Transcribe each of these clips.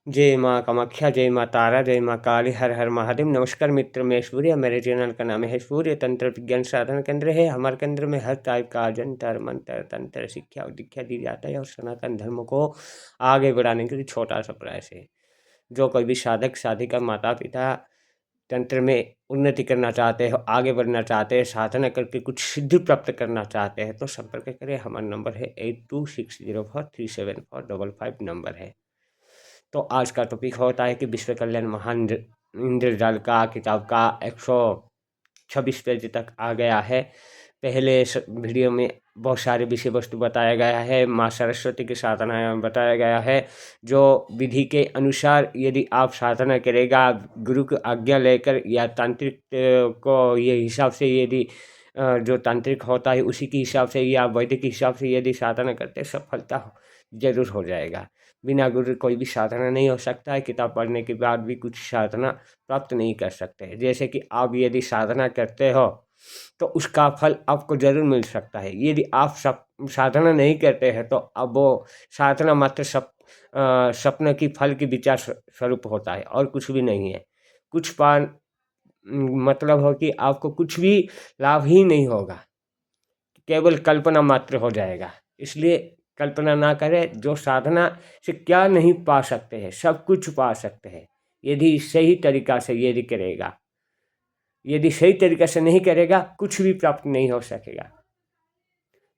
जय माँ कामाख्या, जय माँ तारा, जय माँ काली, हर हर महादेव। नमस्कार मित्र, मैं सूर्य, मेरे चैनल का नाम है सूर्य तंत्र विज्ञान साधन केंद्र है। हमारे केंद्र में हर टाइप का जंतर मंत्र तंत्र शिक्षा और दीक्षा दी जाता है और सनातन धर्म को आगे बढ़ाने के लिए छोटा सा प्रयास है। जो कोई भी साधक साधिका माता पिता तंत्र में उन्नति करना चाहते हो, आगे बढ़ना चाहते हैं, साधना करके कुछ सिद्धि प्राप्त करना चाहते हैं तो संपर्क करें। हमारा नंबर है 8260437455 नंबर है। तो आज का टॉपिक होता है कि विश्व कल्याण महान इंद्रजाल का किताब का 126 पेज तक आ गया है। पहले वीडियो में बहुत सारे विषय वस्तु बताया गया है, माँ सरस्वती की साधना बताया गया है। जो विधि के अनुसार यदि आप साधना करेगा, गुरु की आज्ञा लेकर या तांत्रिक को ये हिसाब से यदि जो तांत्रिक होता है उसी के हिसाब से या वैदिक हिसाब से यदि साधना करते, सफलता जरूर हो जाएगा। बिना गुरु कोई भी साधना नहीं हो सकता है। किताब पढ़ने के बाद भी कुछ साधना प्राप्त नहीं कर सकते। जैसे कि आप यदि साधना करते हो तो उसका फल आपको जरूर मिल सकता है। यदि आप साधना नहीं करते हैं तो अब वो साधना मात्र सपने की फल की विचार स्वरूप होता है और कुछ भी नहीं है। कुछ पान मतलब हो कि आपको कुछ भी लाभ ही नहीं होगा, केवल कल्पना मात्र हो जाएगा। इसलिए कल्पना ना करें। जो साधना से क्या नहीं पा सकते हैं, सब कुछ पा सकते हैं यदि सही तरीका से यदि करेगा। यदि सही तरीका से नहीं करेगा कुछ भी प्राप्त नहीं हो सकेगा।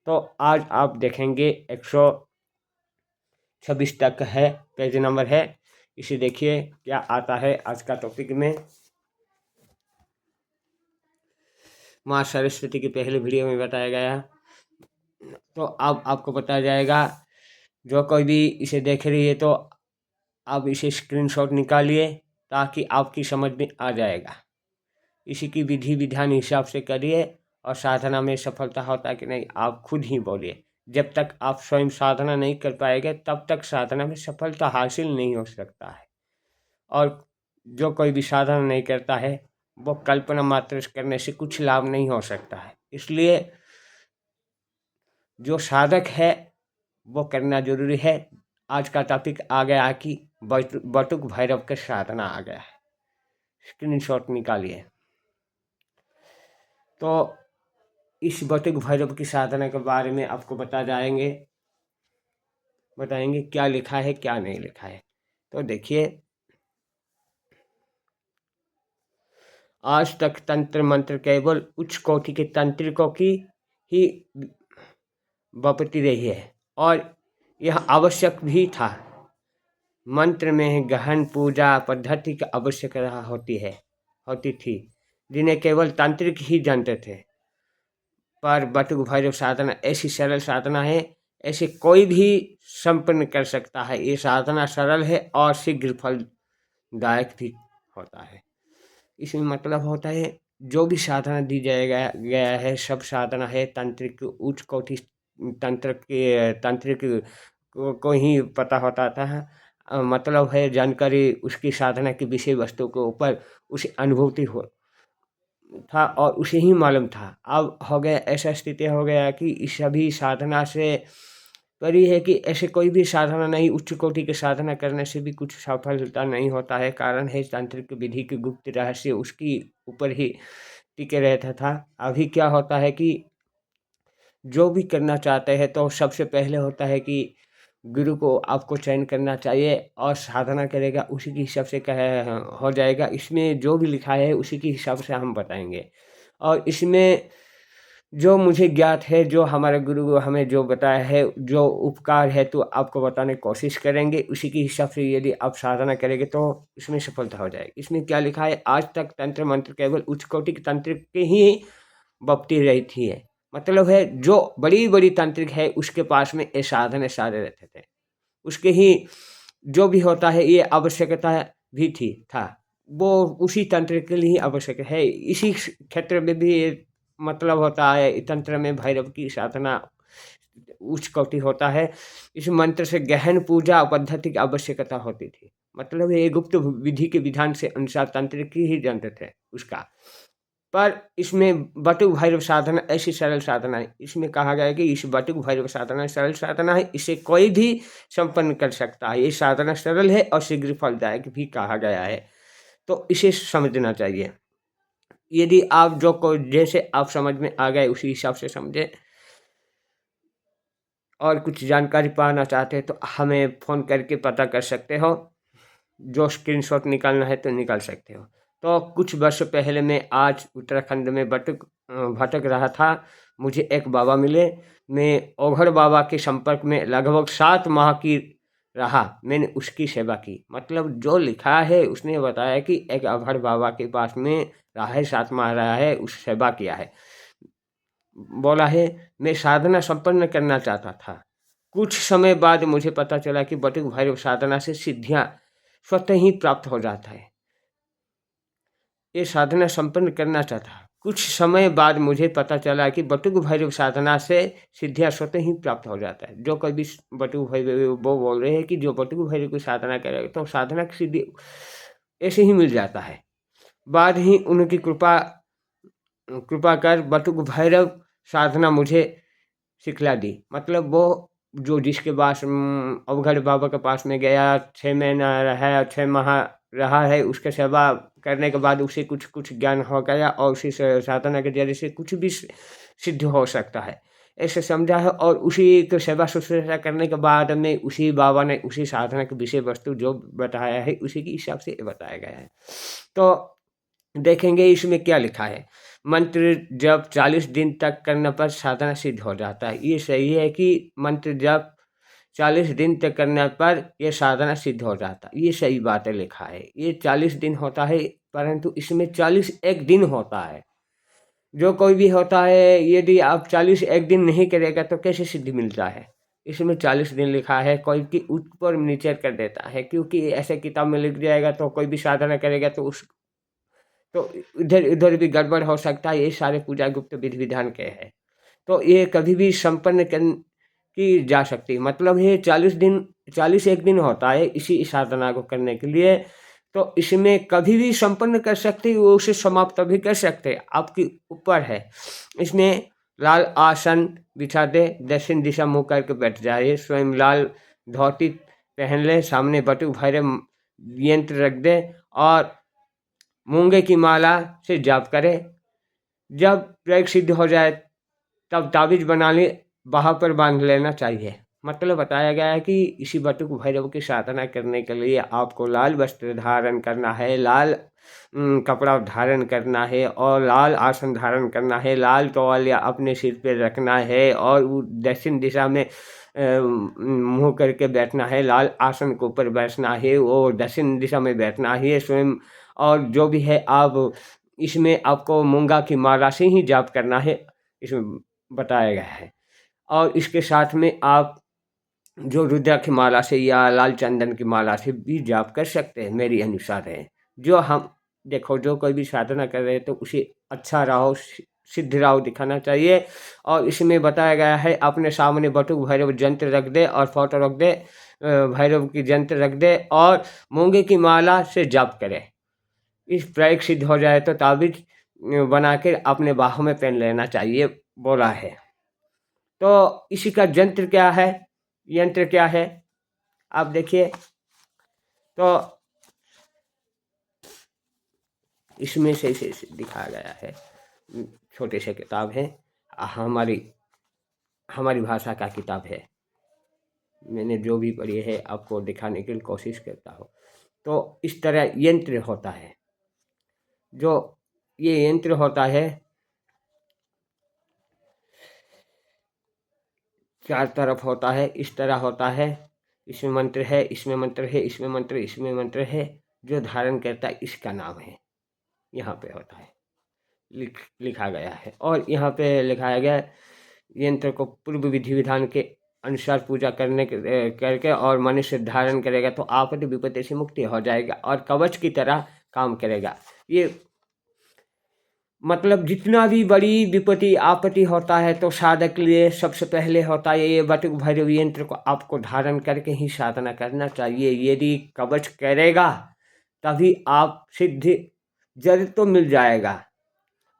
तो आज आप देखेंगे 126 तक है, पेज नंबर है। इसे देखिए क्या आता है आज का टॉपिक में। माँ सरस्वती की पहले वीडियो में बताया गया, तो अब आपको बताया जाएगा। जो कोई भी इसे देख रही है तो आप इसे स्क्रीनशॉट निकालिए ताकि आपकी समझ में आ जाएगा। इसी की विधि विधान हिसाब से करिए और साधना में सफलता होता है कि नहीं आप खुद ही बोलिए। जब तक आप स्वयं साधना नहीं कर पाएंगे तब तक साधना में सफलता हासिल नहीं हो सकता है। और जो कोई भी साधना नहीं करता है वो कल्पना मात्र करने से कुछ लाभ नहीं हो सकता है। इसलिए जो साधक है वो करना जरूरी है। आज का टॉपिक आ गया कि बटुक भैरव के साधना आ गया है। स्क्रीनशॉट निकालिए। तो इस बटुक भैरव की साधना के बारे में आपको बताएंगे क्या लिखा है क्या नहीं लिखा है। तो देखिए, आज तक तंत्र मंत्र केवल उच्च कोटि के तांत्रिकों की ही बपती रही है और यह आवश्यक भी था। मंत्र में गहन पूजा पद्धति की आवश्यकता होती थी जिन्हें केवल तांत्रिक ही जानते थे। पर बटुक भैरव साधना ऐसी सरल साधना है, ऐसे कोई भी संपन्न कर सकता है। ये साधना सरल है और शीघ्र फलदायक भी होता है। इसमें मतलब होता है जो भी साधना दी गया है सब साधना है तांत्रिक उच्च कोटि तांत्रिक को ही पता होता था। मतलब है जानकारी उसकी साधना की विषय वस्तु के ऊपर उसे अनुभूति हो था और उसे ही मालूम था। अब हो गया ऐसा स्थिति हो गया कि इस सभी साधना से परी है कि ऐसे कोई भी साधना नहीं, उच्च कोटि की साधना करने से भी कुछ सफलता नहीं होता है। कारण है तांत्रिक विधि की गुप्त रहस्य उसकी ऊपर ही टिके रहता था। अभी क्या होता है कि जो भी करना चाहते हैं तो सबसे पहले होता है कि गुरु को आपको चयन करना चाहिए और साधना करेगा उसी के हिसाब से कह हो जाएगा। इसमें जो भी लिखा है उसी के हिसाब से हम बताएंगे। और इसमें जो मुझे ज्ञात है, जो हमारे गुरु हमें जो बताया है, जो उपकार है तो आपको बताने की कोशिश करेंगे। उसी के हिसाब से यदि आप साधना करेंगे तो इसमें सफलता हो जाएगी। इसमें क्या लिखा है, आज तक तंत्र मंत्र केवल उच्च कोटि के तांत्रिक के ही बपती रही थी है। मतलब है जो बड़ी बड़ी तांत्रिक है उसके पास में ये साधन सारे रहते थे। उसके ही जो भी होता है ये आवश्यकता भी था वो उसी तंत्र के लिए ही आवश्यक है। इसी क्षेत्र में भी मतलब होता है तंत्र में भैरव की साधना उच्च कोटि होता है। इस मंत्र से गहन पूजा पद्धति की आवश्यकता होती थी। मतलब ये गुप्त विधि के विधान से अनुसार तंत्र की ही जानते थे उसका। पर इसमें बटुक भैरव साधना ऐसी सरल साधना है। इसमें कहा गया है कि इस बटुक भैरव साधना सरल साधना है, इसे कोई भी संपन्न कर सकता है। ये साधना सरल है और शीघ्र फलदायक भी कहा गया है, तो इसे समझना चाहिए। यदि आप जो को जैसे आप समझ में आ गए उसी हिसाब से समझें, और कुछ जानकारी पाना चाहते हैं तो हमें फ़ोन करके पता कर सकते हो, जो स्क्रीनशॉट निकालना है तो निकाल सकते हो। तो कुछ वर्ष पहले मैं आज उत्तराखंड में भटक रहा था। मुझे एक बाबा मिले। मैं ओघड़ बाबा के संपर्क में लगभग 7 माह की रहा। मैंने उसकी सेवा की। मतलब जो लिखा है उसने बताया कि एक अभड़ बाबा के पास में रहा है, 7 माह रहा है, उस सेवा किया है। बोला है मैं साधना संपन्न करना चाहता था। कुछ समय बाद मुझे पता चला कि बटुक भैरव साधना से सिद्धियां स्वतः ही प्राप्त हो जाता है। ये साधना संपन्न करना चाहता। कुछ समय बाद मुझे पता चला कि बटुक भैरव साधना से सिद्धियां स्वतः ही प्राप्त हो जाता है। जो कभी बटुक भैरव वो बोल रहे हैं कि जो बटुक भैरव की साधना करेगा तो साधना की सिद्धि ऐसे ही मिल जाता है। बाद ही उनकी कृपा कर बटुक भैरव साधना मुझे सिखला दी। मतलब वो जो जिसके पास अवघड़ बाबा के पास में गया, 6 महीना रहा, 6 माह रहा है, उसके सेवा करने के बाद उसे कुछ कुछ ज्ञान हो गया और उसी से साधना के जरिए से कुछ भी सिद्ध हो सकता है, ऐसे समझा है। और उसी की सेवा शुश्रूषा करने के बाद में उसी बाबा ने उसी साधना की विषय वस्तु जो बताया है उसी के हिसाब से बताया गया है। तो देखेंगे इसमें क्या लिखा है। मंत्र जब 40 दिन तक करने पर साधना सिद्ध हो जाता है। ये सही है कि मंत्र जब 40 दिन तक करने पर यह साधना सिद्ध हो जाता है, ये सही बात है लिखा है। ये 40 दिन होता है, परंतु इसमें 40 एक दिन होता है। जो कोई भी होता है, यदि आप 40 एक दिन नहीं करेगा तो कैसे सिद्धि मिलता है। इसमें 40 दिन लिखा है, कोई की ऊपर नीचे कर देता है, क्योंकि ऐसे किताब में लिख जाएगा तो कोई भी साधना करेगा तो तो इधर उधर भी गड़बड़ हो सकता है। ये सारे पूजा गुप्त विधि विधान के हैं, तो ये कभी भी संपन्न की जा सकती है। मतलब ये 40 एक दिन होता है इसी साधना को करने के लिए, तो इसमें कभी भी संपन्न कर सकते हैं, वो उसे समाप्त भी कर सकते हैं, आपके ऊपर है। इसमें लाल आसन बिछा दे, दक्षिण दिशा मुँह करके बैठ जाइए, स्वयं लाल धोती पहन ले, सामने बटुक भैरव यंत्र रख दे और मूंगे की माला से जाप करे। जब प्रयोग सिद्ध हो जाए तब ताबीज बना ले, बाह पर बांध लेना चाहिए। मतलब बताया गया है कि इसी बटुक भैरव की साधना करने के लिए आपको लाल वस्त्र धारण करना है, लाल कपड़ा धारण करना है और लाल आसन धारण करना है, लाल तौलिया अपने सिर पे रखना है और वो दक्षिण दिशा में मुँह करके बैठना है, लाल आसन के ऊपर बैठना है, वो दक्षिण दिशा में बैठना है स्वयं। और जो भी है आप इसमें आपको मूंगा की माला से ही जाप करना है, इसमें बताया गया है। और इसके साथ में आप जो रुद्राक्ष की माला से या लाल चंदन की माला से भी जाप कर सकते हैं, मेरी अनुसार है। जो हम देखो जो कोई भी साधना कर रहे हैं तो उसे अच्छा राहो सिद्ध राहो दिखाना चाहिए। और इसमें बताया गया है अपने सामने बटुक भैरव यंत्र रख दे और फोटो रख दे, भैरव की यंत्र रख दे और मूंगे की माला से जाप करे। इस प्रयोग सिद्ध हो जाए तो ताबीज बना के अपने बाहों में पहन लेना चाहिए, बोला है। तो इसी का यंत्र क्या है, यंत्र क्या है आप देखिए। तो इसमें से दिखाया गया है, छोटे से किताब है, हमारी भाषा का किताब है। मैंने जो भी पढ़ी है आपको दिखाने की कोशिश करता हूँ। तो इस तरह यंत्र होता है, जो ये यंत्र होता है 4 तरफ होता है, इस तरह होता है। इसमें मंत्र है, इसमें मंत्र है, इसमें मंत्र, इसमें मंत्र है। जो धारण करता है इसका नाम है, यहाँ पे होता है, लिखा गया है। और यहाँ पे लिखाया गया यंत्र को पूर्व विधि विधान के अनुसार पूजा करके और मनुष्य धारण करेगा तो आपत्ति विपत्ति से मुक्ति हो जाएगा और कवच की तरह काम करेगा। ये मतलब जितना भी बड़ी विपत्ति आपत्ति होता है तो साधक के लिए सबसे पहले होता है ये बटुक भैरव यंत्र को आपको धारण करके ही साधना करना चाहिए। यदि कवच करेगा तभी आप सिद्धि जरूर तो मिल जाएगा।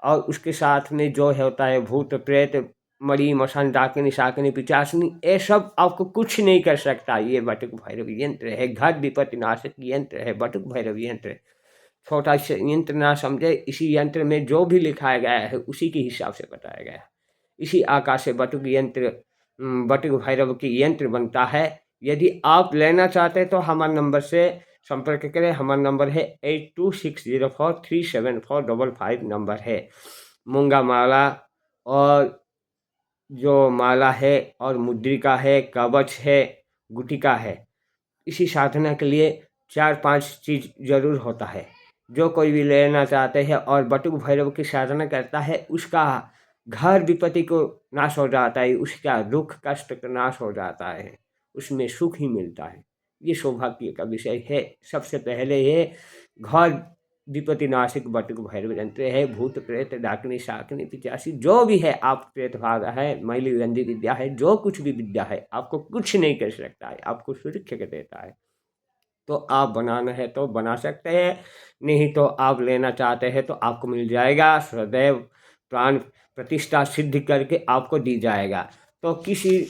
और उसके साथ में जो होता है भूत प्रेत मरी मसान डाकिनी शाकिनी पिचासनी, ये सब आपको कुछ नहीं कर सकता। ये बटुक भैरव यंत्र है, घर विपत्ति नाशक यंत्र है बटुक भैरव यंत्र। छोटा सा यंत्र ना समझे, इसी यंत्र में जो भी लिखाया गया है उसी के हिसाब से बताया गया है। इसी आकार से बटुक यंत्र बटुक भैरव की यंत्र बनता है। यदि आप लेना चाहते हैं तो हमारे नंबर से संपर्क करें। हमारा नंबर है 8260437455 नंबर है। मूंगा माला और जो माला है और मुद्रिका है, कवच है, गुटिका है, इसी साधना के लिए 4-5 चीज़ जरूर होता है। जो कोई भी लेना चाहते हैं और बटुक भैरव की साधना करता है उसका घर विपत्ति को नाश हो जाता है, उसका दुख कष्ट का नाश हो जाता है, उसमें सुख ही मिलता है। ये सौभाग्य का विषय है। सबसे पहले ये घर विपत्ति नाशिक बटुक भैरव यंत्र है। भूत प्रेत डाकिनी शाकिनी पिचासी जो भी है, आप प्रेत भाग है, मैली गंदी विद्या है, जो कुछ भी विद्या है आपको कुछ नहीं कर सकता है, आपको सुरक्षा देता है। तो आप बनाना है तो बना सकते हैं, नहीं तो आप लेना चाहते हैं तो आपको मिल जाएगा। सदैव प्राण प्रतिष्ठा सिद्ध करके आपको दी जाएगा। तो किसी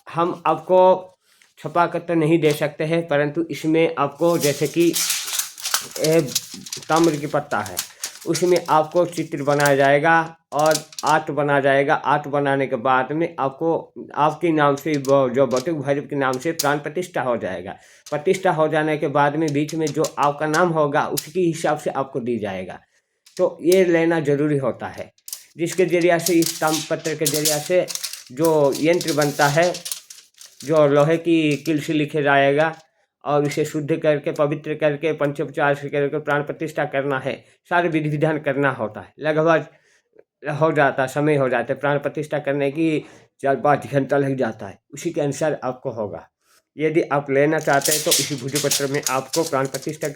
हम आपको छपा कर तो नहीं दे सकते हैं, परंतु इसमें आपको जैसे कि ताम्र की पत्ता है, उसमें आपको चित्र बनाया जाएगा और आर्ट बना जाएगा। आर्ट बनाने के बाद में आपको आपके नाम से जो बटुक भैरव के नाम से प्राण प्रतिष्ठा हो जाएगा। प्रतिष्ठा हो जाने के बाद में बीच में जो आपका नाम होगा उसके हिसाब से आपको दी जाएगा। तो ये लेना जरूरी होता है, जिसके जरिया से इस ताम्रपत्र के जरिया से जो यंत्र बनता है, जो लोहे की किल से लिखे जाएगा और इसे शुद्ध करके पवित्र करके पंचोपचार से करके प्राण प्रतिष्ठा करना है, सारे विधि विधान करना होता है। लगभग हो जाता समय हो जाता है प्राण प्रतिष्ठा करने की 4-5 घंटा लग जाता है, उसी के अनुसार आपको होगा। यदि आप लेना चाहते हैं तो इसी भोजपत्र में आपको प्राण प्रतिष्ठा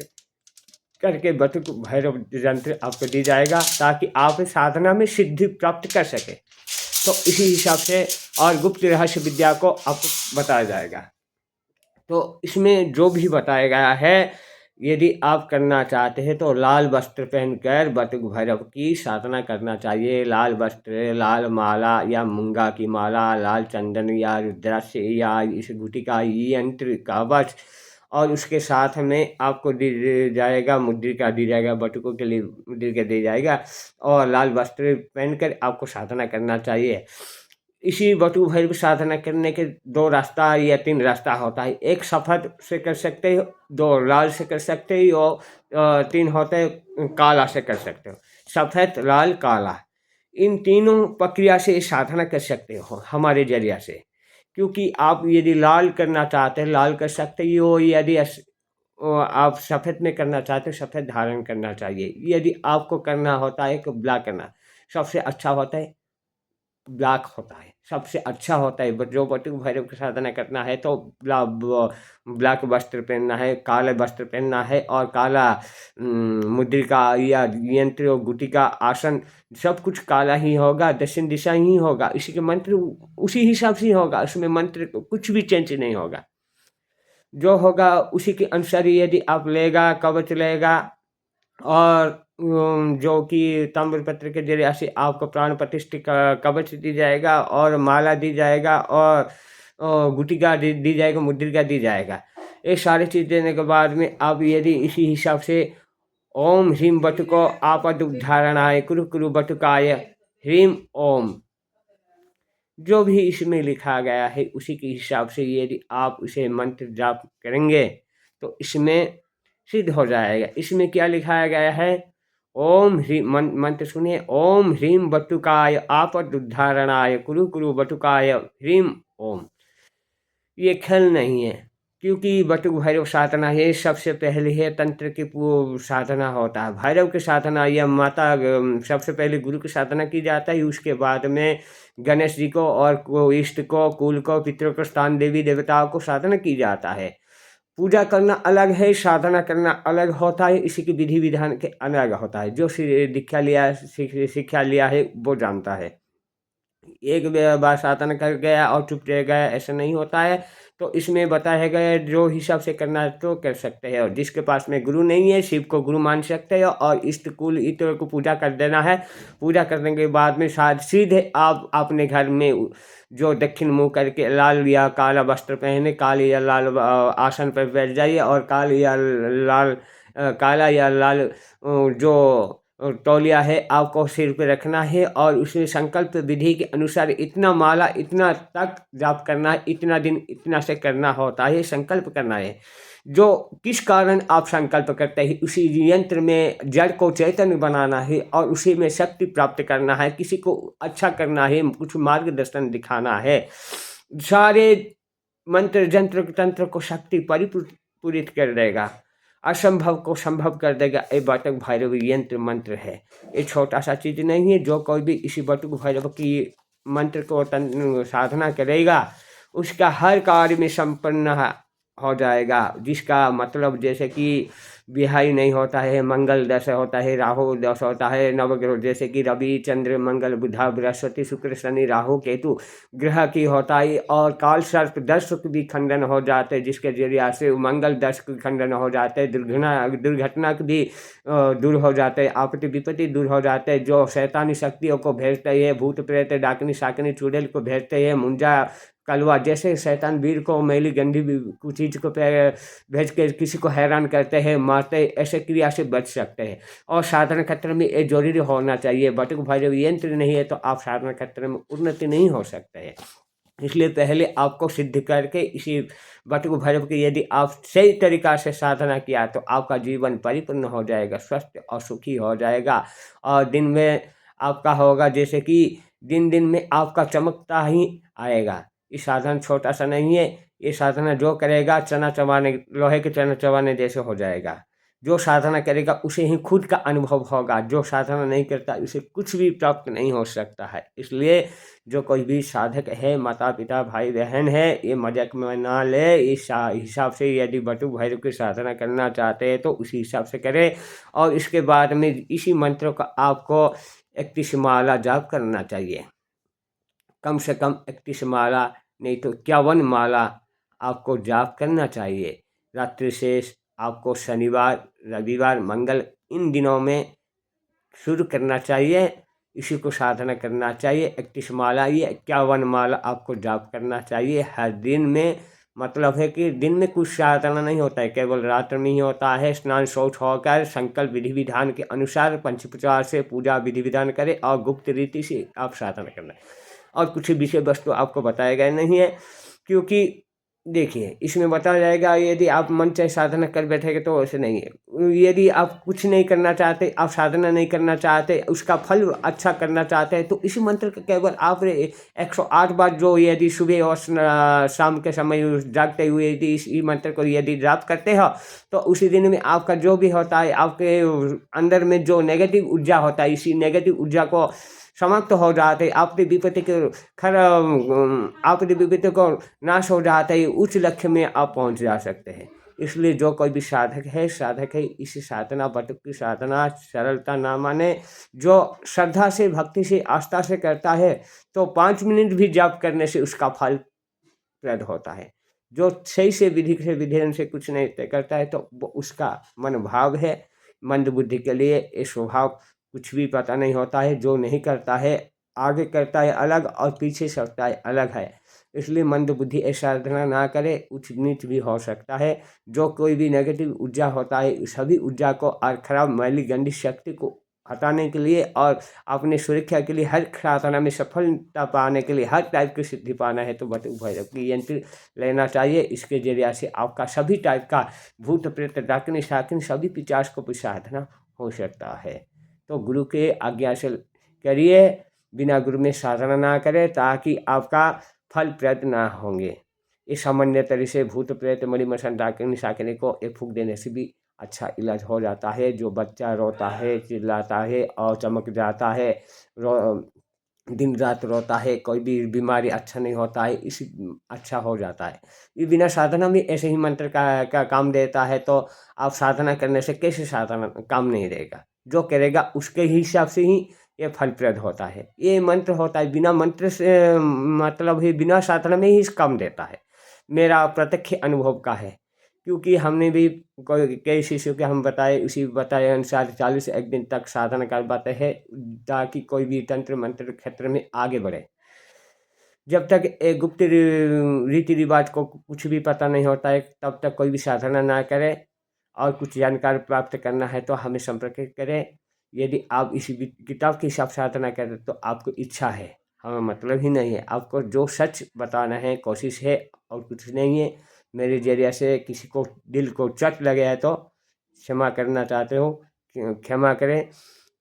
करके बटुक भैरव यंत्र आपको दी जाएगा, ताकि आप साधना में सिद्धि प्राप्त कर सके। तो इसी हिसाब से और गुप्त रहस्य विद्या को आपको बताया जाएगा। तो इसमें जो भी बताया गया है, यदि आप करना चाहते हैं तो लाल वस्त्र पहनकर बटुक भैरव की साधना करना चाहिए। लाल वस्त्र, लाल माला या मूंगा की माला, लाल चंदन या रुद्राक्ष या इस गुटिका यंत्र कवच, और उसके साथ में आपको दी जाएगा मुद्रिका दी जाएगा, बटुकों के लिए मुद्रिका दी जाएगा और लाल वस्त्र पहनकर आपको साधना करना चाहिए। इसी बटुक भैरव साधना करने के 2 रास्ता या 3 रास्ता होता है। एक सफ़ेद से कर सकते हो, 2 लाल से कर सकते हो और 3 होते काला से कर सकते हो। सफ़ेद, लाल, काला, इन तीनों प्रक्रिया से साधना कर सकते हो हमारे जरिया से। क्योंकि आप यदि लाल करना चाहते हैं लाल कर सकते हो, यदि आप सफ़ेद में करना चाहते हो सफ़ेद धारण करना चाहिए। यदि आपको करना होता है तो ब्लैक करना सबसे अच्छा होता है। ब्लैक होता है सबसे अच्छा होता है। जो बटुक भैरव की साधना करना है तो ब्लैक वस्त्र पहनना है, काले वस्त्र पहनना है और काला मुद्रिका या यंत्र गुटिका आसन सब कुछ काला ही होगा, दक्षिण दिशा ही होगा। इसी के मंत्र उसी हिसाब से ही होगा, उसमें मंत्र कुछ भी चेंज नहीं होगा। जो होगा उसी के अनुसार ही यदि आप लेगा, कवच लेगा और जो कि ताम्रपत्र के जरिए से आपको प्राण प्रतिष्ठा का कवच दी जाएगा और माला दी जाएगा और गुटिका दी जाएगा, मुद्रिका दी जाएगा। ये सारी चीज़ देने के बाद में आप यदि इसी हिसाब से ओम ह्रीम बटुको आपद उद्धारणाय कुरु कुरु बटुकाय ह्रीम ओम, जो भी इसमें लिखा गया है उसी के हिसाब से यदि आप उसे मंत्र जाप करेंगे तो इसमें सिद्ध हो जाएगा। इसमें क्या लिखाया गया है? ओम ह्रीम मंत्र सुनिए, ओम ह्रीम बटुकाय आपद उद्धारणाय कुरु कुरु बटुकाय ह्रीम ओम। ये खेल नहीं है, क्योंकि बटुक भैरव साधना ये सबसे पहले है तंत्र की साधना होता है। भैरव की साधना या माता सबसे पहले गुरु की साधना की जाता है, उसके बाद में गणेश जी को और इष्ट को, कुल को, पितरों को, स्थान देवी देवताओं को साधना की जाता है। पूजा करना अलग है, साधना करना अलग होता है, इसी की विधि विधान के अलग होता है। जो दीक्षा लिया शिक्षा लिया है वो जानता है। एक बार साधना कर गया और चुप रह गया ऐसा नहीं होता है। तो इसमें बताया गया है जो हिसाब से करना है तो कर सकते हैं। और जिसके पास में गुरु नहीं है, शिव को गुरु मान सकते हैं और इष्ट कुल इतर को पूजा कर देना है। पूजा करने के बाद में शायद सीधे आप अपने घर में जो दक्षिण मुँह करके लाल या काला वस्त्र पहने, काले या लाल आसन पर बैठ जाइए और काला या लाल जो तौलिया है आपको सिर पे रखना है और उसमें संकल्प विधि के अनुसार इतना माला इतना तक जाप करना है, इतना दिन इतना से करना होता है, संकल्प करना है। जो किस कारण आप संकल्प करते हैं उसी यंत्र में जड़ को चैतन्य बनाना है और उसी में शक्ति प्राप्त करना है, किसी को अच्छा करना है, कुछ मार्गदर्शन दिखाना है। सारे मंत्र जंत्र तंत्र को शक्ति परिपूरित कर देगा, असंभव को संभव कर देगा। ये बटुक भैरव यंत्र मंत्र है, ये छोटा सा चीज़ नहीं है। जो कोई भी इसी बटुक भैरव की मंत्र को साधना करेगा उसका हर कार्य में संपन्न हो जाएगा। जिसका मतलब जैसे कि बिहाई नहीं होता है, मंगल दश होता है, राहु दश होता है, नवग्रह जैसे कि रवि चंद्र मंगल बुधा बृहस्पति शुक्र शनि राहु केतु ग्रह की होता है। और काल सर्प दश भी खंडन हो जाते हैं, जिसके जरिया से मंगल दश के खंडन हो जाते हैं, दुर्घटना भी दूर हो जाते हैं, आपत्ति विपत्ति दूर हो जाते हैं। जो शैतानी शक्तियों को भेजते हैं, भूत प्रेत डाकनी शाकनी चुड़ैल को भेजते हैं, मुंजा कलवा जैसे शैतान वीर को मैली गंदी कुछ चीज़ को भेज के किसी को हैरान करते हैं, मारते हैं, ऐसे क्रिया से बच सकते हैं। और साधना क्षेत्र में ये जरूरी होना चाहिए। बटुक भैरव यंत्र नहीं है तो आप साधना क्षेत्र में उन्नति नहीं हो सकते हैं। इसलिए पहले आपको सिद्ध करके इसी बटुक भैरव की यदि आप सही तरीका से साधना किया तो आपका जीवन परिपूर्ण हो जाएगा, स्वस्थ और सुखी हो जाएगा। और दिन में आपका होगा जैसे कि दिन दिन में आपका चमकता ही आएगा। ये साधन छोटा सा नहीं है, ये साधना जो करेगा चना चबाने लोहे के चना चबाने जैसे हो जाएगा। जो साधना करेगा उसे ही खुद का अनुभव होगा, जो साधना नहीं करता उसे कुछ भी प्राप्त नहीं हो सकता है। इसलिए जो कोई भी साधक है, माता पिता भाई बहन है, ये मजाक में ना ले। इस हिसाब से यदि बटुक भैरव की साधना करना चाहते हैं तो उसी हिसाब से करें। और इसके बाद में इसी मंत्रों का आपको 31 माला जाप करना चाहिए, कम से कम 31 माला नहीं तो 51 माला आपको जाप करना चाहिए। रात्रि शेष आपको शनिवार रविवार मंगल इन दिनों में शुरू करना चाहिए, इसी को साधना करना चाहिए। 31 माला ये 51 माला आपको जाप करना चाहिए हर दिन में। मतलब है कि दिन में कुछ साधना नहीं होता है, केवल रात्र में ही होता है। स्नान शौच होकर संकल्प विधि विधान के अनुसार पंचोपचार से पूजा विधि विधान करें और गुप्त रीति से आप साधना करना है। और कुछ विषय वस्तु आपको बताया गया नहीं है, क्योंकि देखिए इसमें बताया जाएगा यदि आप मन से साधना कर बैठेंगे तो वैसे नहीं है। यदि आप कुछ नहीं करना चाहते, आप साधना नहीं करना चाहते, उसका फल अच्छा करना चाहते हैं तो इसी मंत्र का केवल आप 108 बार जो यदि सुबह और शाम के समय जागते हुए यदि इस मंत्र को यदि जाप करते हो तो उसी दिन में आपका जो भी होता है, आपके अंदर में जो नेगेटिव ऊर्जा होता है, इसी नेगेटिव ऊर्जा को समाप्त हो जाते हैं। आपकी विपत्ति के आपकी विपत्ति को नाश हो जाता है, उच्च लक्ष्य में आप पहुंच जा सकते हैं। इसलिए जो कोई भी साधक है इस साधना बटुक की साधना सरलता ना माने। जो श्रद्धा से भक्ति से आस्था से करता है तो 5 मिनट भी जाप करने से उसका फल प्रद होता है। जो सही से विधि से विधिन से कुछ नहीं तय करता है तो वो उसका मनोभाव है। मंद बुद्धि के लिए ये स्वभाव कुछ भी पता नहीं होता है। जो नहीं करता है आगे करता है अलग और पीछे सरता है अलग है। इसलिए मंद बुद्धि ऐसा साधना ना करे, उच्च नीच भी हो सकता है। जो कोई भी नेगेटिव ऊर्जा होता है सभी ऊर्जा को और खराब मैली गंदी शक्ति को हटाने के लिए और अपने सुरक्षा के लिए हर साधना में सफलता पाने के लिए हर टाइप की सिद्धि पाना है तो बटुक भैरव की यंत्र लेना चाहिए। इसके जरिया से आपका सभी टाइप का भूत प्रेत डाकनी शाकनी सभी पिचास को भी साधना हो सकता है। तो गुरु के आज्ञा से करिए, बिना गुरु में साधना ना करें ताकि आपका फल प्रद ना होंगे। इस सामान्य तरह से भूत प्रेत मणि मसन डाकनी शाकनी को एक फूंक देने से भी अच्छा इलाज हो जाता है। जो बच्चा रोता है चिल्लाता है और चमक जाता है, दिन रात रोता है, कोई भी बीमारी अच्छा नहीं होता है, इसी अच्छा हो जाता है। ये बिना साधना में ऐसे ही मंत्र का काम देता है तो आप साधना करने से कैसे साधना काम नहीं देगा। जो करेगा उसके हिसाब से ही ये फलप्रद होता है। ये मंत्र होता है बिना मंत्र से मतलब ही बिना साधना में ही काम देता है। मेरा प्रत्यक्ष अनुभव का है, क्योंकि हमने भी कई शिष्यों के हम बताए अनुसार 40 दिन तक साधना करवाते हैं, ताकि कोई भी तंत्र मंत्र क्षेत्र में आगे बढ़े। जब तक एक गुप्त रीति रिवाज को कुछ भी पता नहीं होता है, तब तक कोई भी साधना ना करे। और कुछ जानकारी प्राप्त करना है तो हमें संपर्क करें। यदि आप इसी किताब के हिसाब से साधना करें तो आपको इच्छा है, हमें मतलब ही नहीं है। आपको जो सच बताना है कोशिश है, और कुछ नहीं है। मेरे जरिए से किसी को दिल को चोट लगे है तो क्षमा करना चाहते हो, क्षमा करें,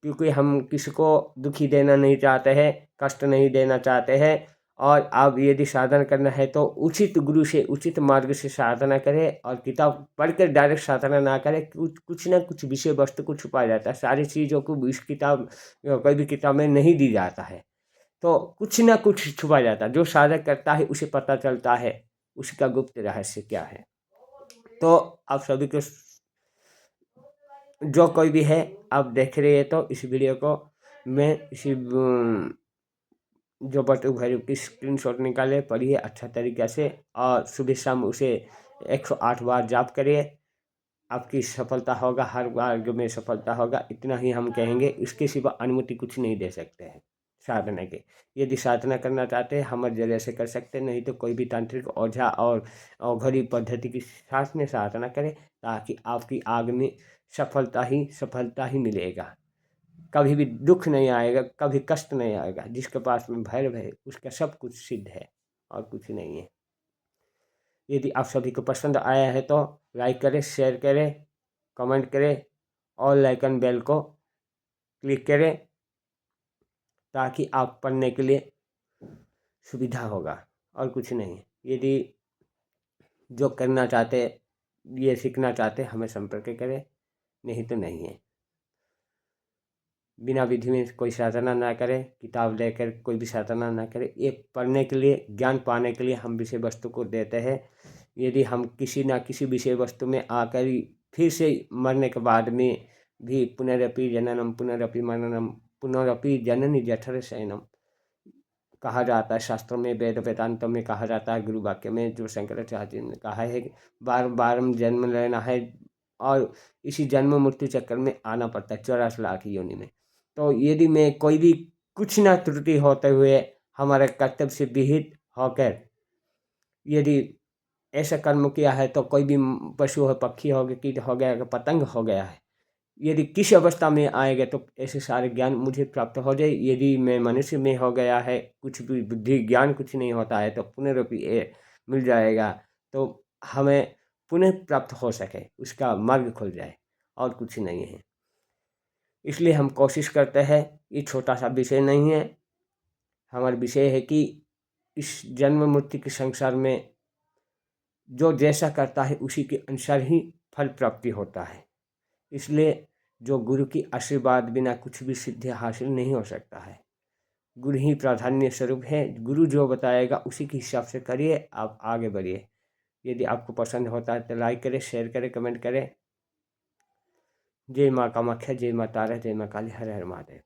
क्योंकि हम किसी को दुखी देना नहीं चाहते हैं, कष्ट नहीं देना चाहते हैं। और आप यदि साधना करना है तो उचित गुरु से, उचित मार्ग से साधना करें, और किताब पढ़कर डायरेक्ट साधना ना करें। कुछ ना कुछ विषय वस्तु को छुपाया जाता है, सारी चीज़ों को इस किताब, कोई भी किताब में नहीं दी जाता है। तो कुछ ना कुछ छुपाया जाता है, जो साधक करता है उसे पता चलता है उसका गुप्त रहस्य क्या है। तो आप सभी को, जो कोई भी है आप देख रहे हैं तो इस वीडियो को मैं इसी जो बटू भैरव की स्क्रीनशॉट निकाले, पढ़िए अच्छा तरीक़े से, और सुबह शाम उसे 108 बार जाप करिए। आपकी सफलता होगा, हर मार्ग में सफलता होगा, इतना ही हम कहेंगे। इसके सिवा अनुमति कुछ नहीं दे सकते हैं साधना के। यदि साधना करना चाहते हैं हमारे जरिए से कर सकते हैं, नहीं तो कोई भी तांत्रिक ओझा और अवघड़ी पद्धति के साथ में साधना करें, ताकि आपकी आग में सफलता ही मिलेगा। कभी भी दुख नहीं आएगा, कभी कष्ट नहीं आएगा। जिसके पास में भैरव है उसका सब कुछ सिद्ध है, और कुछ नहीं है। यदि आप सभी को पसंद आया है तो लाइक करें, शेयर करें, कमेंट करें, और लाइकन बेल को क्लिक करें, ताकि आप पढ़ने के लिए सुविधा होगा, और कुछ नहीं। यदि जो करना चाहते, ये सीखना चाहते, हमें संपर्क करें, नहीं तो नहीं है। बिना विधि में कोई साधना ना करे, किताब लेकर कोई भी साधना ना करे। ये पढ़ने के लिए, ज्ञान पाने के लिए हम विषय वस्तु को देते हैं। यदि हम किसी ना किसी विषय वस्तु में आकर ही फिर से मरने के बाद में भी पुनरपि जननम पुनरपि मरणम पुनरपि जननी जठर शयनम कहा जाता है, शास्त्रों में, वेद वेदांतों में कहा जाता है, गुरु वाक्य में जो शंकराचार्य जी ने कहा है कि बार बार जन्म लेना है, और इसी जन्म मृत्यु चक्कर में आना पड़ता है 84 लाख योनि में। तो यदि मैं कोई भी कुछ ना त्रुटि होते हुए हमारे कर्तव्य से विहित होकर यदि ऐसा कर्म किया है, तो कोई भी पशु हो, पक्षी हो गया, कीट हो गया, पतंग हो गया है, यदि किस अवस्था में आएगा तो ऐसे सारे ज्ञान मुझे प्राप्त हो जाए। यदि मैं मनुष्य में हो गया है, कुछ भी बुद्धि ज्ञान कुछ नहीं होता है, तो पुनरपि मिल जाएगा, तो हमें पुनः प्राप्त हो सके, उसका मार्ग खुल जाए, और कुछ नहीं है। इसलिए हम कोशिश करते हैं। ये छोटा सा विषय नहीं है, हमारा विषय है कि इस जन्म मृत्यु के संसार में जो जैसा करता है उसी के अनुसार ही फल प्राप्ति होता है। इसलिए जो गुरु की आशीर्वाद बिना कुछ भी सिद्धि हासिल नहीं हो सकता है। गुरु ही प्राधान्य स्वरूप है। गुरु जो बताएगा उसी के हिसाब से करिए, आप आगे बढ़िए। यदि आपको पसंद होता है तो लाइक करें, शेयर करें, कमेंट करें। जय माँ कामाख्या, जय माँ तारा, जय माँ काली, हर हर महादेव।